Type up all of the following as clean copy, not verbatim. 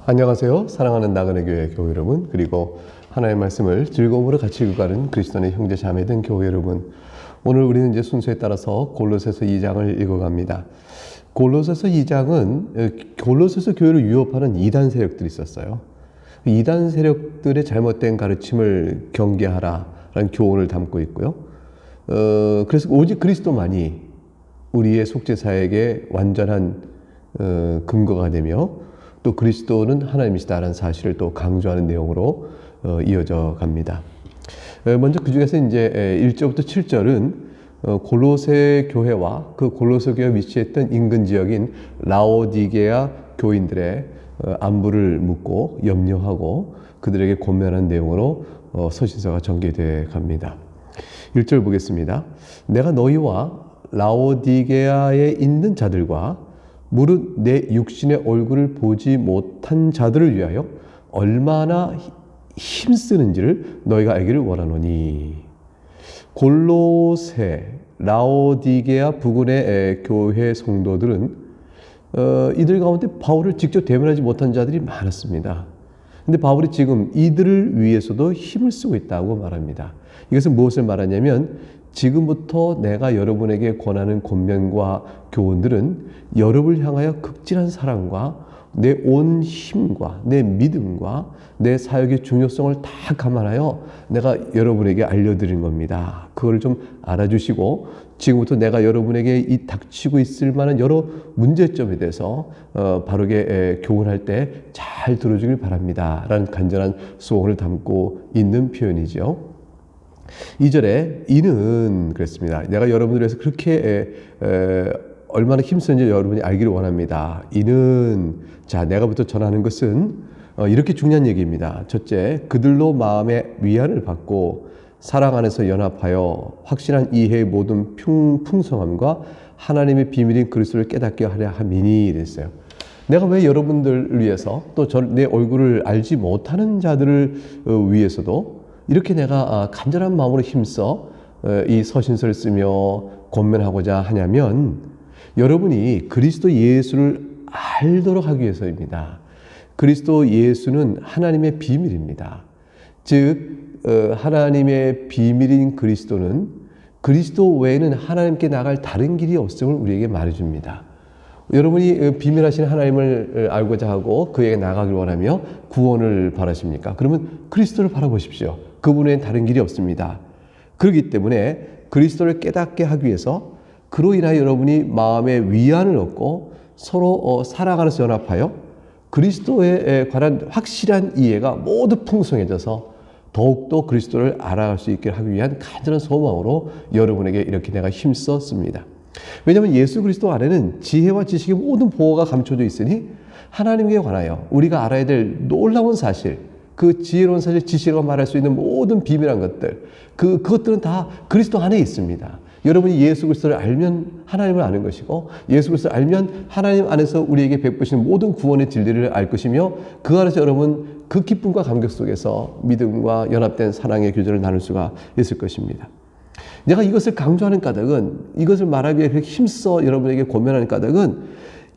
안녕하세요. 사랑하는 나그네 교회 교회 여러분, 그리고 하나님의 말씀을 즐거움으로 같이 읽어가는 그리스도의 형제 자매된 교회 여러분, 오늘 우리는 이제 순서에 따라서 골로새서 2장을 읽어갑니다. 골로새서 2장은 골로새서 교회를 위협하는 이단 세력들이 있었어요. 이단 세력들의 잘못된 가르침을 경계하라라는 교훈을 담고 있고요. 그래서 오직 그리스도만이 우리의 속죄사에게 완전한 근거가 되며, 또 그리스도는 하나님이시다라는 사실을 또 강조하는 내용으로 이어져 갑니다. 먼저 그 중에서 이제 1절부터 7절은 골로새 교회와 그 골로새 교회에 위치했던 인근 지역인 라오디게아 교인들의 안부를 묻고 염려하고 그들에게 권면하는 내용으로 서신서가 전개되어 갑니다. 1절 보겠습니다. 내가 너희와 라오디게아에 있는 자들과 무릇 내 육신의 얼굴을 보지 못한 자들을 위하여 얼마나 힘쓰는지를 너희가 알기를 원하노니. 골로새, 라오디게아 부근의 교회 성도들은 이들 가운데 바울을 직접 대면하지 못한 자들이 많았습니다. 근데 바울이 지금 이들을 위해서도 힘을 쓰고 있다고 말합니다. 이것은 무엇을 말하냐면, 지금부터 내가 여러분에게 권하는 권면과 교훈들은 여러분을 향하여 극진한 사랑과 내 온 힘과 내 믿음과 내 사역의 중요성을 다 감안하여 내가 여러분에게 알려드린 겁니다. 그걸 좀 알아주시고, 지금부터 내가 여러분에게 이 닥치고 있을 만한 여러 문제점에 대해서 바르게 교훈할 때 잘 들어주길 바랍니다 라는 간절한 소원을 담고 있는 표현이죠. 2절에 이는 그랬습니다. 내가 여러분들 위해서 그렇게 얼마나 힘쓰는지 여러분이 알기를 원합니다. 이는, 자, 내가부터 전하는 것은 이렇게 중요한 얘기입니다. 첫째, 그들로 마음의 위안을 받고 사랑 안에서 연합하여 확실한 이해의 모든 풍성함과 하나님의 비밀인 그리스도를 깨닫게 하려 함이니 이랬어요. 내가 왜 여러분들을 위해서, 또 내 얼굴을 알지 못하는 자들을 위해서도 이렇게 내가 간절한 마음으로 힘써 이 서신서를 쓰며 권면하고자 하냐면, 여러분이 그리스도 예수를 알도록 하기 위해서입니다. 그리스도 예수는 하나님의 비밀입니다. 즉 하나님의 비밀인 그리스도는, 그리스도 외에는 하나님께 나갈 다른 길이 없음을 우리에게 말해줍니다. 여러분이 비밀하신 하나님을 알고자 하고 그에게 나가길 원하며 구원을 바라십니까? 그러면 그리스도를 바라보십시오. 그분 외엔 다른 길이 없습니다. 그렇기 때문에 그리스도를 깨닫게 하기 위해서, 그로 인하여 여러분이 마음의 위안을 얻고 서로 사랑 안에서 연합하여 그리스도에 관한 확실한 이해가 모두 풍성해져서 더욱더 그리스도를 알아갈 수 있게 하기 위한 간절한 소망으로 여러분에게 이렇게 내가 힘썼습니다. 왜냐하면 예수 그리스도 안에는 지혜와 지식의 모든 보호가 감춰져 있으니, 하나님께 관하여 우리가 알아야 될 놀라운 사실, 그 지혜로운 사실, 지식으로 말할 수 있는 모든 비밀한 것들, 그것들은 다 그리스도 안에 있습니다. 여러분이 예수 그리스도를 알면 하나님을 아는 것이고, 예수 그리스도를 알면 하나님 안에서 우리에게 베푸시는 모든 구원의 진리를 알 것이며, 그 안에서 여러분 그 기쁨과 감격 속에서 믿음과 연합된 사랑의 교제를 나눌 수가 있을 것입니다. 내가 이것을 강조하는 까닭은, 이것을 말하기 위해 그렇게 힘써 여러분에게 권면하는 까닭은,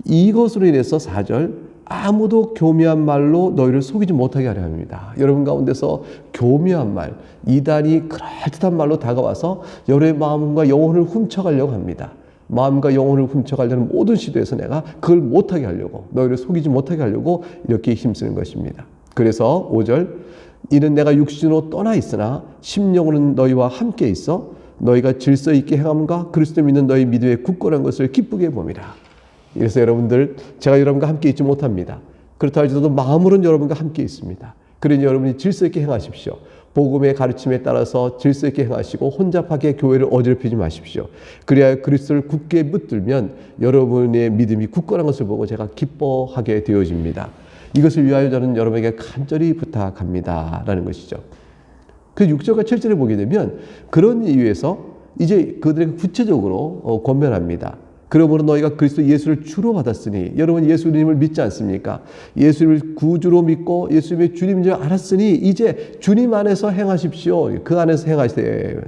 이것으로 인해서 4절, 아무도 교묘한 말로 너희를 속이지 못하게 하려 합니다. 여러분 가운데서 교묘한 말, 이단이 그럴듯한 말로 다가와서 여러분의 마음과 영혼을 훔쳐가려고 합니다. 마음과 영혼을 훔쳐가려는 모든 시도에서 내가 그걸 못하게 하려고, 너희를 속이지 못하게 하려고 이렇게 힘쓰는 것입니다. 그래서 5절, 이는 내가 육신으로 떠나 있으나 심령으로는 너희와 함께 있어 너희가 질서 있게 행함과 그리스도 믿는 너희 믿음의 굳건한 것을 기쁘게 봅니다. 그래서 여러분들, 제가 여러분과 함께 있지 못합니다. 그렇다 할지라도 마음으로는 여러분과 함께 있습니다. 그러니 여러분이 질서 있게 행하십시오. 복음의 가르침에 따라서 질서 있게 행하시고 혼잡하게 교회를 어지럽히지 마십시오. 그래야 그리스도를 굳게 붙들면 여러분의 믿음이 굳건한 것을 보고 제가 기뻐하게 되어집니다. 이것을 위하여 저는 여러분에게 간절히 부탁합니다 라는 것이죠. 그 6절과 7절에 보게 되면 그런 이유에서 이제 그들에게 구체적으로 권면합니다. 그러므로 너희가 그리스도 예수를 주로 받았으니, 여러분 예수님을 믿지 않습니까? 예수님을 구주로 믿고 예수님의 주님인 줄 알았으니 이제 주님 안에서 행하십시오. 그 안에서 행하시되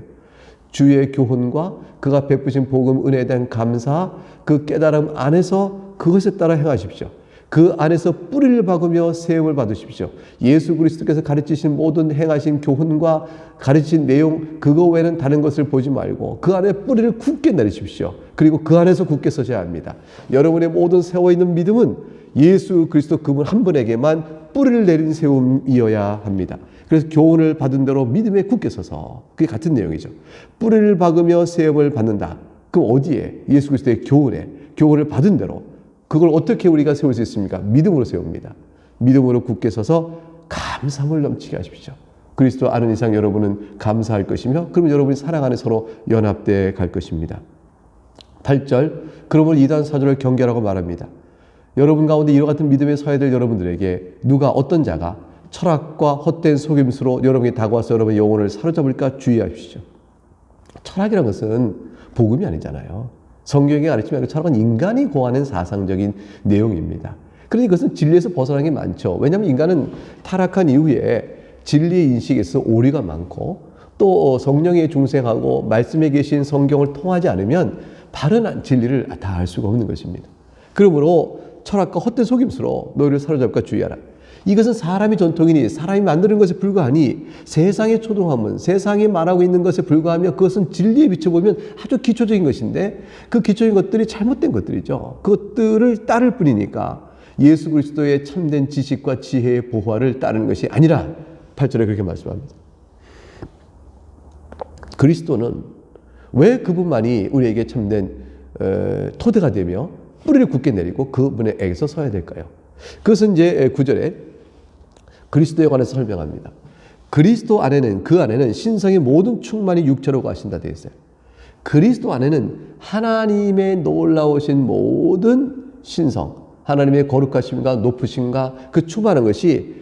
주의 교훈과 그가 베푸신 복음 은혜에 대한 감사, 그 깨달음 안에서 그것에 따라 행하십시오. 그 안에서 뿌리를 박으며 세움을 받으십시오. 예수 그리스도께서 가르치신 모든 행하신 교훈과 가르치신 내용, 그거 외에는 다른 것을 보지 말고 그 안에 뿌리를 굳게 내리십시오. 그리고 그 안에서 굳게 서셔야 합니다. 여러분의 모든 세워있는 믿음은 예수 그리스도 그분 한 분에게만 뿌리를 내린 세움이어야 합니다. 그래서 교훈을 받은 대로 믿음에 굳게 서서, 그게 같은 내용이죠. 뿌리를 박으며 세움을 받는다. 그럼 어디에? 예수 그리스도의 교훈에, 교훈을 받은 대로. 그걸 어떻게 우리가 세울 수 있습니까? 믿음으로 세웁니다. 믿음으로 굳게 서서 감사함을 넘치게 하십시오. 그리스도 아는 이상 여러분은 감사할 것이며, 그러면 여러분이 사랑 안에 서로 연합되어 갈 것입니다. 8절, 그러므로 이단 사조를 경계하라고 말합니다. 여러분 가운데 이와 같은 믿음에 서야 될 여러분들에게 누가, 어떤 자가 철학과 헛된 속임수로 여러분이 다가와서 여러분의 영혼을 사로잡을까 주의하십시오. 철학이라는 것은 복음이 아니잖아요. 성경에 가르치면 철학은 인간이 고하는 사상적인 내용입니다. 그러니 그것은 진리에서 벗어난 게 많죠. 왜냐하면 인간은 타락한 이후에 진리의 인식에서 오류가 많고, 또 성령에 중생하고 말씀에 계신 성경을 통하지 않으면 바른 진리를 다 알 수가 없는 것입니다. 그러므로 철학과 헛된 속임수로 너희를 사로잡을까 주의하라. 이것은 사람의 전통이니 사람이 만드는 것에 불과하니 세상의 초등학문, 세상이 말하고 있는 것에 불과하며 그것은 진리에 비춰보면 아주 기초적인 것인데 그 기초적인 것들이 잘못된 것들이죠. 그것들을 따를 뿐이니까 예수 그리스도의 참된 지식과 지혜의 보화를 따르는 것이 아니라 8절에 그렇게 말씀합니다. 그리스도는 왜 그분만이 우리에게 참된 토대가 되며 뿌리를 굳게 내리고 그분에게서 서야 될까요? 그것은 이제 9절에 그리스도에 관해서 설명합니다. 그리스도 안에는, 그 안에는 신성의 모든 충만이 육체로 가신다 되어 있어요. 그리스도 안에는 하나님의 놀라우신 모든 신성, 하나님의 거룩하심과 높으심과 그 충만한 것이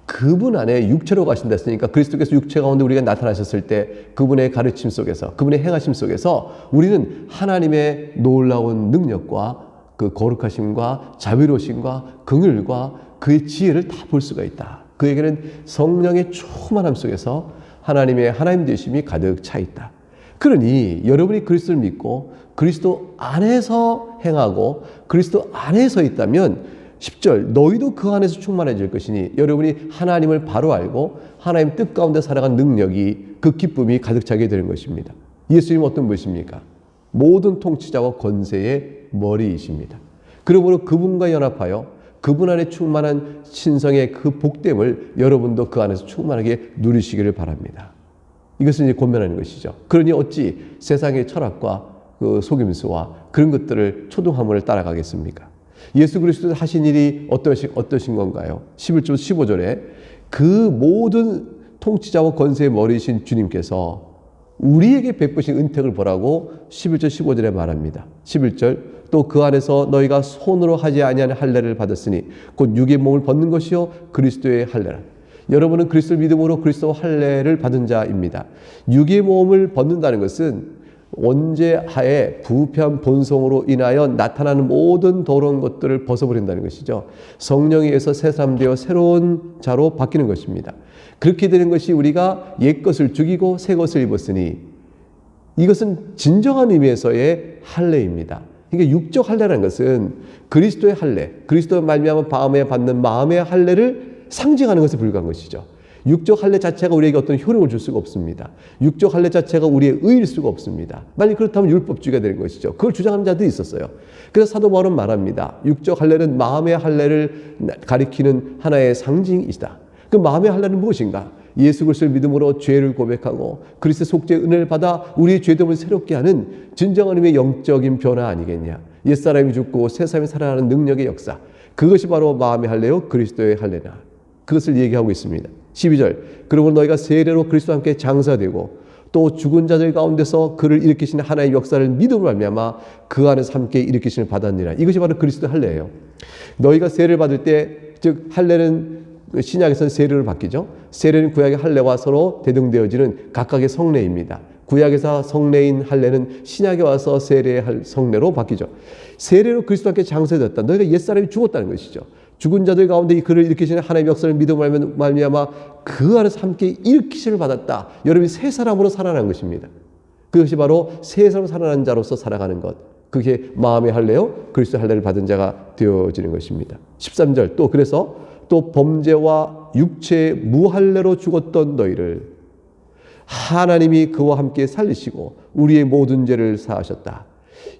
그분 안에 육체로 가신다 했으니까 그리스도께서 육체 가운데 우리가 나타나셨을 때 그분의 가르침 속에서, 그분의 행하심 속에서 우리는 하나님의 놀라운 능력과 그 거룩하심과 자비로우심과 긍휼과 그의 지혜를 다 볼 수가 있다. 그에게는 성령의 충만함 속에서 하나님의 하나님 되심이 가득 차 있다. 그러니 여러분이 그리스도를 믿고 그리스도 안에서 행하고 그리스도 안에서 있다면 10절, 너희도 그 안에서 충만해질 것이니 여러분이 하나님을 바로 알고 하나님 뜻 가운데 살아간 능력이, 그 기쁨이 가득 차게 되는 것입니다. 예수님은 어떤 분이십니까? 모든 통치자와 권세의 머리이십니다. 그러므로 그분과 연합하여 그분 안에 충만한 신성의 그 복됨을 여러분도 그 안에서 충만하게 누리시기를 바랍니다. 이것은 이제 권면하는 것이죠. 그러니 어찌 세상의 철학과 그 속임수와 그런 것들을 초등학문을 따라가겠습니까? 예수 그리스도 하신 일이 어떠신 건가요? 11절 15절에 그 모든 통치자와 권세의 머리이신 주님께서 우리에게 베푸신 은택을 보라고 11절 15절에 말합니다. 11절, 또 그 안에서 너희가 손으로 하지 아니하는 할례를 받았으니 곧 육의 몸을 벗는 것이요 그리스도의 할례라. 여러분은 그리스도를 믿음으로 그리스도 할례를 받은 자입니다. 육의 몸을 벗는다는 것은 원죄하에 부패한 본성으로 인하여 나타나는 모든 더러운 것들을 벗어버린다는 것이죠. 성령에 의해서 새 사람 되어 새로운 자로 바뀌는 것입니다. 그렇게 되는 것이 우리가 옛 것을 죽이고 새 것을 입었으니, 이것은 진정한 의미에서의 할례입니다. 그러니까 육적 할례라는 것은 그리스도의 할례, 그리스도의 말미암아 마음에 받는 마음의 할례를 상징하는 것에 불과한 것이죠. 육적 할례 자체가 우리에게 어떤 효력을 줄 수가 없습니다. 육적 할례 자체가 우리의 의일 수가 없습니다. 만약 그렇다면 율법주의가 되는 것이죠. 그걸 주장하는 자들이 있었어요. 그래서 사도 바울은 말합니다. 육적 할례는 마음의 할례를 가리키는 하나의 상징이다. 그 마음의 할례는 무엇인가? 예수 그리스도를 믿음으로 죄를 고백하고 그리스도의 속죄의 은혜를 받아 우리의 죄됨을 새롭게 하는 진정한 의미의 영적인 변화 아니겠냐. 옛사람이 죽고 새사람이 살아나는 능력의 역사, 그것이 바로 마음의 할례요 그리스도의 할례다. 그것을 얘기하고 있습니다. 12절, 그러므로 너희가 세례로 그리스도와 함께 장사되고 또 죽은 자들 가운데서 그를 일으키시는 하나님의 역사를 믿음으로 말미암아 그 안에서 함께 일으키심을 받았느니라. 이것이 바로 그리스도의 할례예요. 너희가 세례를 받을 때, 즉 할례는 신약에서는 세례를 바뀌죠. 세례는 구약의 할례와 서로 대등되어지는 각각의 성례입니다. 구약에서 성례인 할례는 신약에 와서 세례의 성례로 바뀌죠. 세례로 그리스도와 함께 장사되었다. 너희가 옛사람이 죽었다는 것이죠. 죽은 자들 가운데 그를 일으키시는 하나님의 역사를 믿음으로 말미암아 그 안에서 함께 일으키심을 받았다. 여러분이 새 사람으로 살아난 것입니다. 그것이 바로 새 사람 살아난 자로서 살아가는 것. 그게 마음의 할례요 그리스도의 할례를 받은 자가 되어지는 것입니다. 13절 또 그래서 또 범죄와 육체의 무할례로 죽었던 너희를 하나님이 그와 함께 살리시고 우리의 모든 죄를 사하셨다.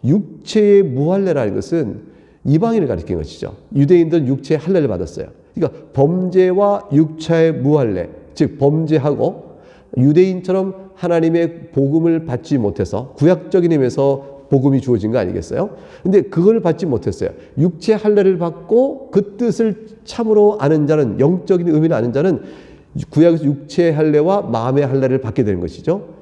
육체의 무할례라는 것은 이방인을 가리키는 것이죠. 유대인들은 육체의 할례를 받았어요. 그러니까 범죄와 육체의 무할례, 즉 범죄하고 유대인처럼 하나님의 복음을 받지 못해서 구약적인 의미에서 복음이 주어진 거 아니겠어요? 근데 그걸 받지 못했어요. 육체 할례를 받고 그 뜻을 참으로 아는 자는, 영적인 의미를 아는 자는 구약에서 육체 할례와 마음의 할례를 받게 되는 것이죠.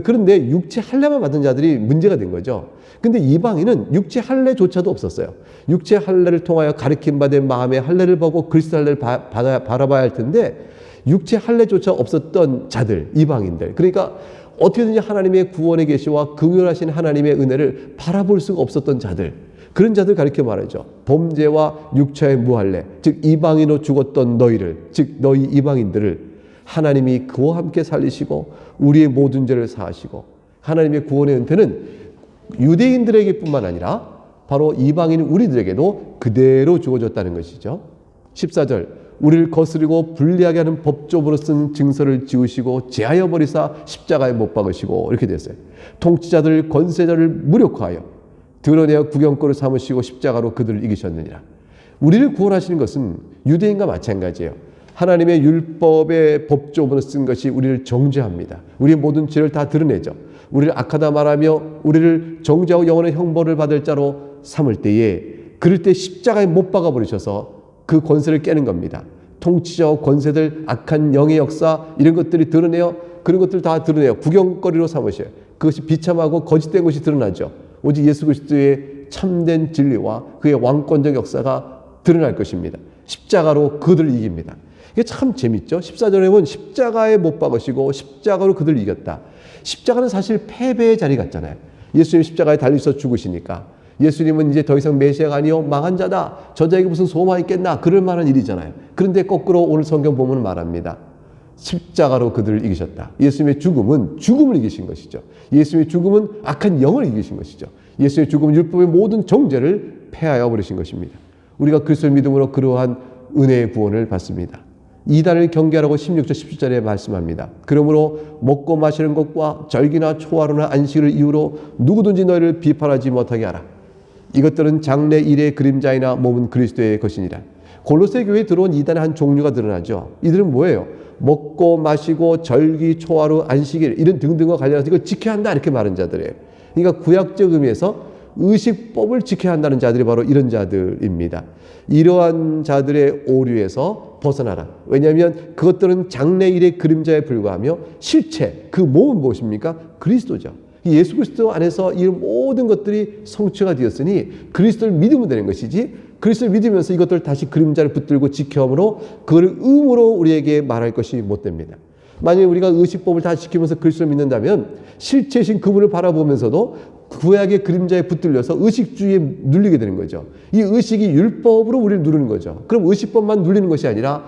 그런데 육체 할례만 받은 자들이 문제가 된 거죠. 근데 이방인은 육체 할례조차도 없었어요. 육체 할례를 통하여 가르침 받은 마음의 할례를 보고 그리스도 할례를 바라봐야 할 텐데 육체 할례조차 없었던 자들, 이방인들. 그러니까 어떻게든지 하나님의 구원의 계시와 긍휼하신 하나님의 은혜를 바라볼 수가 없었던 자들, 그런 자들 가리켜 말하죠. 범죄와 육체의 무할례, 즉 이방인으로 죽었던 너희를, 즉 너희 이방인들을 하나님이 그와 함께 살리시고 우리의 모든 죄를 사하시고, 하나님의 구원의 은혜는 유대인들에게 뿐만 아니라 바로 이방인 우리들에게도 그대로 주어졌다는 것이죠. 14절 우리를 거스리고 불리하게 하는 법조문으로 쓴 증서를 지우시고 제하여 버리사 십자가에 못 박으시고, 이렇게 됐어요. 통치자들 권세자를 무력화하여 드러내어 구경거를 삼으시고 십자가로 그들을 이기셨느니라. 우리를 구원하시는 것은 유대인과 마찬가지예요. 하나님의 율법의 법조문을 쓴 것이 우리를 정죄합니다. 우리의 모든 죄를 다 드러내죠. 우리를 악하다 말하며 우리를 정죄하고 영원의 형벌을 받을 자로 삼을 때에, 그럴 때 십자가에 못 박아 버리셔서 그 권세를 깨는 겁니다. 통치자와 권세들, 악한 영의 역사, 이런 것들이 드러내어, 그런 것들 다 드러내어 구경거리로 삼으셔요. 그것이 비참하고 거짓된 것이 드러나죠. 오직 예수 그리스도의 참된 진리와 그의 왕권적 역사가 드러날 것입니다. 십자가로 그들을 이깁니다. 이게 참 재밌죠. 14절에 보면 십자가에 못 박으시고 십자가로 그들을 이겼다. 십자가는 사실 패배의 자리 같잖아요. 예수님 십자가에 달리셔서 죽으시니까 예수님은 이제 더 이상 메시아가 아니요 망한 자다, 저자에게 무슨 소망이 있겠나, 그럴 만한 일이잖아요. 그런데 거꾸로 오늘 성경 보면 말합니다. 십자가로 그들을 이기셨다. 예수님의 죽음은 죽음을 이기신 것이죠. 예수님의 죽음은 악한 영을 이기신 것이죠. 예수님의 죽음은 율법의 모든 정죄를 폐하여 버리신 것입니다. 우리가 그리스도를 믿음으로 그러한 은혜의 구원을 받습니다. 이단을 경계하라고 16절 17절에 말씀합니다. 그러므로 먹고 마시는 것과 절기나 초하루나 안식을 이유로 누구든지 너희를 비판하지 못하게 하라. 이것들은 장래 일의 그림자이나 몸은 그리스도의 것이니라. 골로새 교회에 들어온 이단의 한 종류가 드러나죠. 이들은 뭐예요? 먹고 마시고 절기, 초하루, 안식일 이런 등등과 관련해서 이걸 지켜야 한다, 이렇게 말하는 자들이에요. 그러니까 구약적 의미에서 의식법을 지켜야 한다는 자들이 바로 이런 자들입니다. 이러한 자들의 오류에서 벗어나라. 왜냐하면 그것들은 장래일의 그림자에 불과하며 실체, 그 몸은 무엇입니까? 그리스도죠. 예수 그리스도 안에서 이 모든 것들이 성취가 되었으니 그리스도를 믿으면 되는 것이지, 그리스도를 믿으면서 이것들을 다시 그림자를 붙들고 지켜함으로 그걸 의무로 우리에게 말할 것이 못 됩니다. 만약에 우리가 의식법을 다 지키면서 그리스도를 믿는다면 실체이신 그분을 바라보면서도 구약의 그림자에 붙들려서 의식주의에 눌리게 되는 거죠. 이 의식이 율법으로 우리를 누르는 거죠. 그럼 의식법만 눌리는 것이 아니라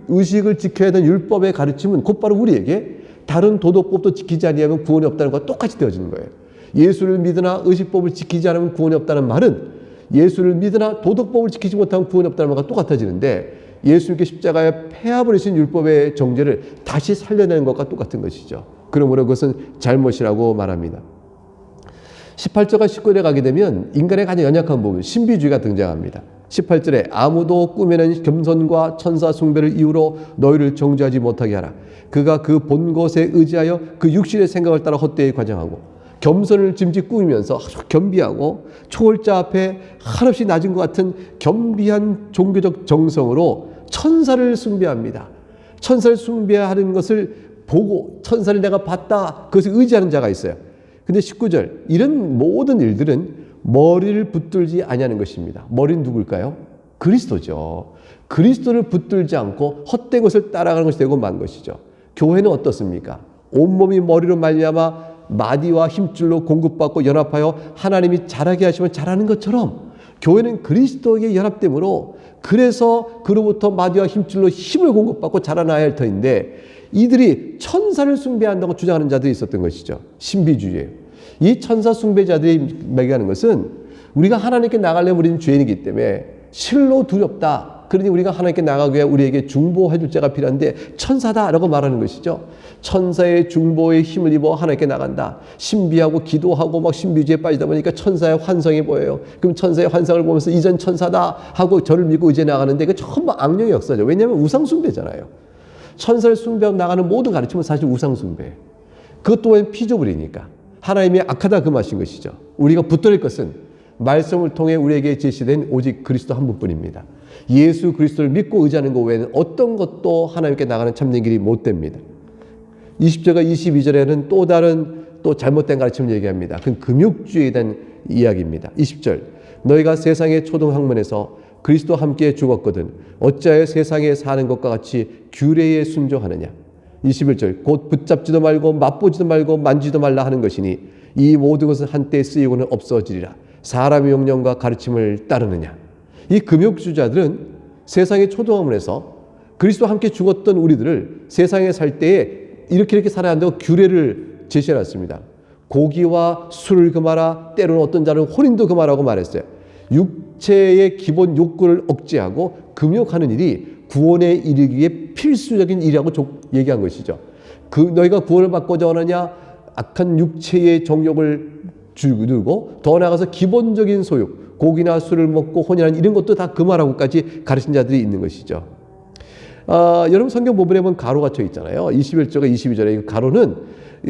의식을 지켜야 되는 율법의 가르침은 곧바로 우리에게 다른 도덕법도 지키지 아니하면 구원이 없다는 것과 똑같이 되어지는 거예요. 예수를 믿으나 의식법을 지키지 않으면 구원이 없다는 말은 예수를 믿으나 도덕법을 지키지 못하면 구원이 없다는 것과 똑같아지는데, 예수님께 십자가에 폐하버리신 율법의 정죄를 다시 살려내는 것과 똑같은 것이죠. 그러므로 그것은 잘못이라고 말합니다. 18절과 19절에 가게 되면 인간의 가장 연약한 부분, 신비주의가 등장합니다. 18절에 아무도 꾸며낸 겸손과 천사 숭배를 이유로 너희를 정죄하지 못하게 하라. 그가 그 본 것에 의지하여 그 육신의 생각을 따라 헛되이 과장하고 겸손을 짐짓 꾸미면서 아주 겸비하고 초월자 앞에 한없이 낮은 것 같은 겸비한 종교적 정성으로 천사를 숭배합니다. 천사를 숭배하는 것을 보고 천사를 내가 봤다, 그것을 의지하는 자가 있어요. 근데 19절, 이런 모든 일들은 머리를 붙들지 아니하는 것입니다. 머리는 누굴까요? 그리스도죠. 그리스도를 붙들지 않고 헛된 것을 따라가는 것이 되고 만 것이죠. 교회는 어떻습니까? 온몸이 머리로 말미암아 마디와 힘줄로 공급받고 연합하여 하나님이 잘하게 하시면 잘하는 것처럼 교회는 그리스도에게 연합됨으로, 그래서 그로부터 마디와 힘줄로 힘을 공급받고 자라나야 할 터인데, 이들이 천사를 숭배한다고 주장하는 자들이 있었던 것이죠. 신비주의예요. 이 천사 숭배자들이 얘기하는 것은 우리가 하나님께 나가려면 우리는 죄인이기 때문에 실로 두렵다. 그러니 우리가 하나님께 나가기 위해 우리에게 중보해 줄 자가 필요한데 천사다라고 말하는 것이죠. 천사의 중보의 힘을 입어 하나님께 나간다. 신비하고 기도하고 막 신비주의에 빠지다 보니까 천사의 환상이 보여요. 그럼 천사의 환상을 보면서 이전 천사다 하고 저를 믿고 이제 나가는데 그 전부 악령의 역사죠. 왜냐하면 우상 숭배잖아요. 천사를 숭배하고 나가는 모든 가르침은 사실 우상 숭배예요. 그것 또한 피조물이니까 하나님이 악하다 그 말인 것이죠. 우리가 붙들릴 것은 말씀을 통해 우리에게 제시된 오직 그리스도 한 분뿐입니다. 예수 그리스도를 믿고 의지하는 것 외에는 어떤 것도 하나님께 나가는 참된 길이 못 됩니다. 20절과 22절에는 또 다른 또 잘못된 가르침을 얘기합니다. 그건 금욕주의에 대한 이야기입니다. 20절 너희가 세상의 초등학문에서 그리스도와 함께 죽었거든 어찌하여 세상에 사는 것과 같이 규례에 순종하느냐. 21절 곧 붙잡지도 말고 맛보지도 말고 만지도 말라 하는 것이니 이 모든 것은 한때 쓰이고는 없어지리라. 사람의 명령과 가르침을 따르느냐. 이 금욕주의자들은 세상의 초등학문에서 그리스도와 함께 죽었던 우리들을 세상에 살 때에 이렇게 살아야 한다고 규례를 제시해놨습니다. 고기와 술을 금하라. 때로는 어떤 자는 혼인도 금하라고 말했어요. 육체의 기본 욕구를 억제하고 금욕하는 일이 구원에 이르기 위해 필수적인 일이라고 얘기한 것이죠. 너희가 구원을 받고자 하느냐 악한 육체의 정욕을 두고 더 나아가서 기본적인 소욕 고기나 술을 먹고 혼인하는 이런 것도 다 금하라고까지 가르친 자들이 있는 것이죠. 여러분 성경 부분에 보면 가로가 쳐 있잖아요. 21절과 22절에 가로는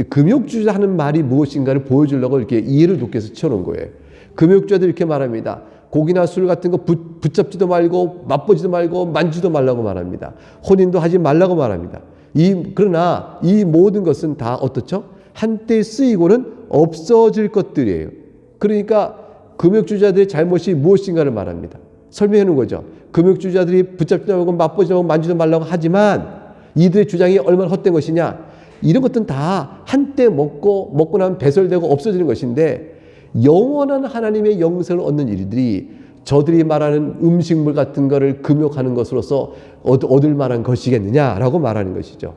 금욕주의자 하는 말이 무엇인가를 보여주려고 이렇게 이해를 돕기 위해서 쳐놓은 거예요. 금욕주의자들이 이렇게 말합니다. 고기나 술 같은 거 붙잡지도 말고 맛보지도 말고 만지도 말라고 말합니다. 혼인도 하지 말라고 말합니다. 그러나 이 모든 것은 다 어떻죠? 한때 쓰이고는 없어질 것들이에요. 그러니까 금욕주의자들의 잘못이 무엇인가를 말합니다. 설명해 놓은 거죠. 금욕주의자들이 붙잡지도 말고 맛보지도 말고 만지도 말라고 하지만 이들의 주장이 얼마나 헛된 것이냐. 이런 것들은 다 한때 먹고 나면 배설되고 없어지는 것인데 영원한 하나님의 영생을 얻는 일들이 저들이 말하는 음식물 같은 거를 금욕하는 것으로서 얻을 만한 것이겠느냐라고 말하는 것이죠.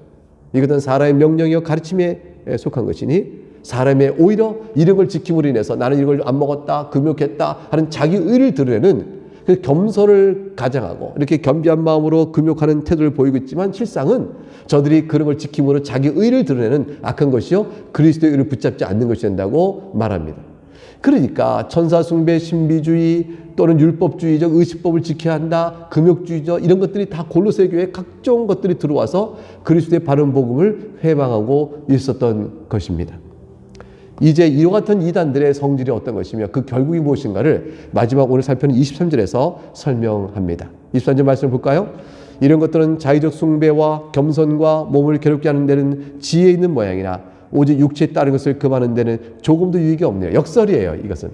이것은 사람의 명령이요 가르침에 속한 것이니 사람의 오히려 이런 걸 지킴으로 인해서 나는 이걸 안 먹었다 금욕했다 하는 자기 의를 드러내는 그 겸손을 가장하고 이렇게 겸비한 마음으로 금욕하는 태도를 보이고 있지만 실상은 저들이 그런 걸 지킴으로 자기 의를 드러내는 악한 것이요 그리스도의 의를 붙잡지 않는 것이 된다고 말합니다. 그러니까 천사 숭배, 신비주의 또는 율법주의적 의식법을 지켜야 한다, 금욕주의적 이런 것들이 다 골로새 교회에 각종 것들이 들어와서 그리스도의 바른 복음을 회방하고 있었던 것입니다. 이제 이와 같은 이단들의 성질이 어떤 것이며 그 결국이 무엇인가를 마지막 오늘 살펴는 23절에서 설명합니다. 23절 말씀을 볼까요? 이런 것들은 자의적 숭배와 겸손과 몸을 괴롭게 하는 데는 지혜 있는 모양이나 오직 육체에 따른 것을 금하는 데는 조금도 유익이 없네요. 역설이에요. 이것은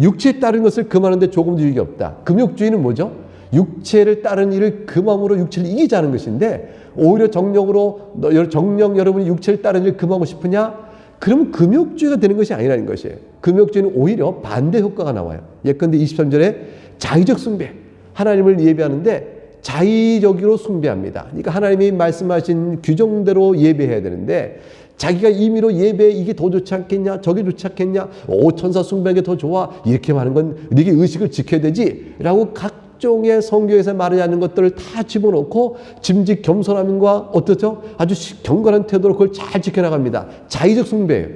육체에 따른 것을 금하는 데 조금도 유익이 없다. 금욕주의는 뭐죠? 육체를 따른 일을 금함으로 육체를 이기자는 것인데 오히려 정령 여러분이 육체를 따른 일을 금하고 싶으냐? 그러면 금욕주의가 되는 것이 아니라는 것이에요. 금욕주의는 오히려 반대 효과가 나와요. 예컨대 23절에 자의적 숭배, 하나님을 예배하는데 자의적으로 숭배합니다. 그러니까 하나님이 말씀하신 규정대로 예배해야 되는데 자기가 임의로 예배 이게 더 좋지 않겠냐 저게 좋지 않겠냐 천사 숭배하는 게 더 좋아 이렇게 하는 건 네게 의식을 지켜야 되지 라고 각종의 성경에서 말하지 않는 것들을 다 집어넣고 짐짓 겸손함과 어떻죠? 아주 경건한 태도로 그걸 잘 지켜나갑니다. 자의적 숭배예요.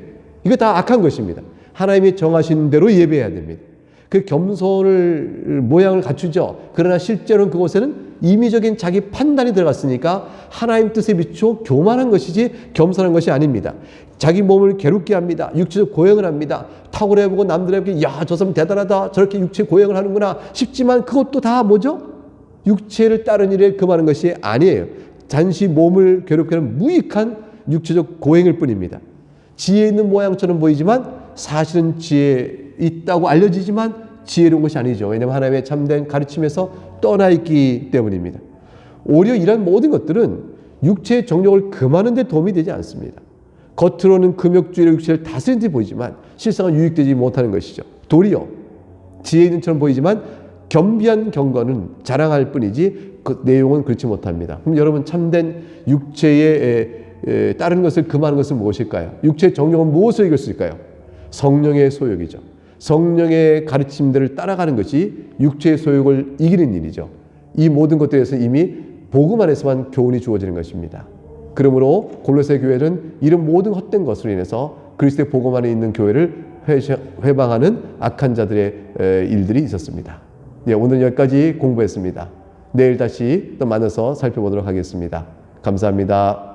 이거 다 악한 것입니다. 하나님이 정하신 대로 예배해야 됩니다. 그 겸손을 모양을 갖추죠. 그러나 실제로는 그곳에는 임의적인 자기 판단이 들어갔으니까 하나님 뜻에 비추어 교만한 것이지 겸손한 것이 아닙니다. 자기 몸을 괴롭게 합니다. 육체적 고행을 합니다. 탁월해 보고 남들에게 야, 저 사람 대단하다. 저렇게 육체 고행을 하는구나 싶지만 그것도 다 뭐죠? 육체를 따른 일에 금하는 것이 아니에요. 단지 몸을 괴롭게 하는 무익한 육체적 고행일 뿐입니다. 지혜 있는 모양처럼 보이지만 사실은 지혜 있다고 알려지지만 지혜로운 것이 아니죠. 왜냐하면 하나님의 참된 가르침에서 떠나 있기 때문입니다. 오히려 이런 모든 것들은 육체의 정욕을 금하는 데 도움이 되지 않습니다. 겉으로는 금욕주의로 육체를 다스리는 듯 보이지만 실상은 유익되지 못하는 것이죠. 도리어 지혜 있는 처럼 보이지만 겸비한 경건은 자랑할 뿐이지 그 내용은 그렇지 못합니다. 그럼 여러분 참된 육체에 따르는 것을 금하는 것은 무엇일까요? 육체의 정욕은 무엇을 이겼을까요? 성령의 소욕이죠. 성령의 가르침들을 따라가는 것이 육체의 소욕을 이기는 일이죠. 이 모든 것들에서 이미 복음 안에서만 교훈이 주어지는 것입니다. 그러므로 골로새 교회는 이런 모든 헛된 것으로 인해서 그리스도의 복음 안에 있는 교회를 회방하는 악한 자들의 일들이 있었습니다. 예, 오늘 여기까지 공부했습니다. 내일 다시 또 만나서 살펴보도록 하겠습니다. 감사합니다.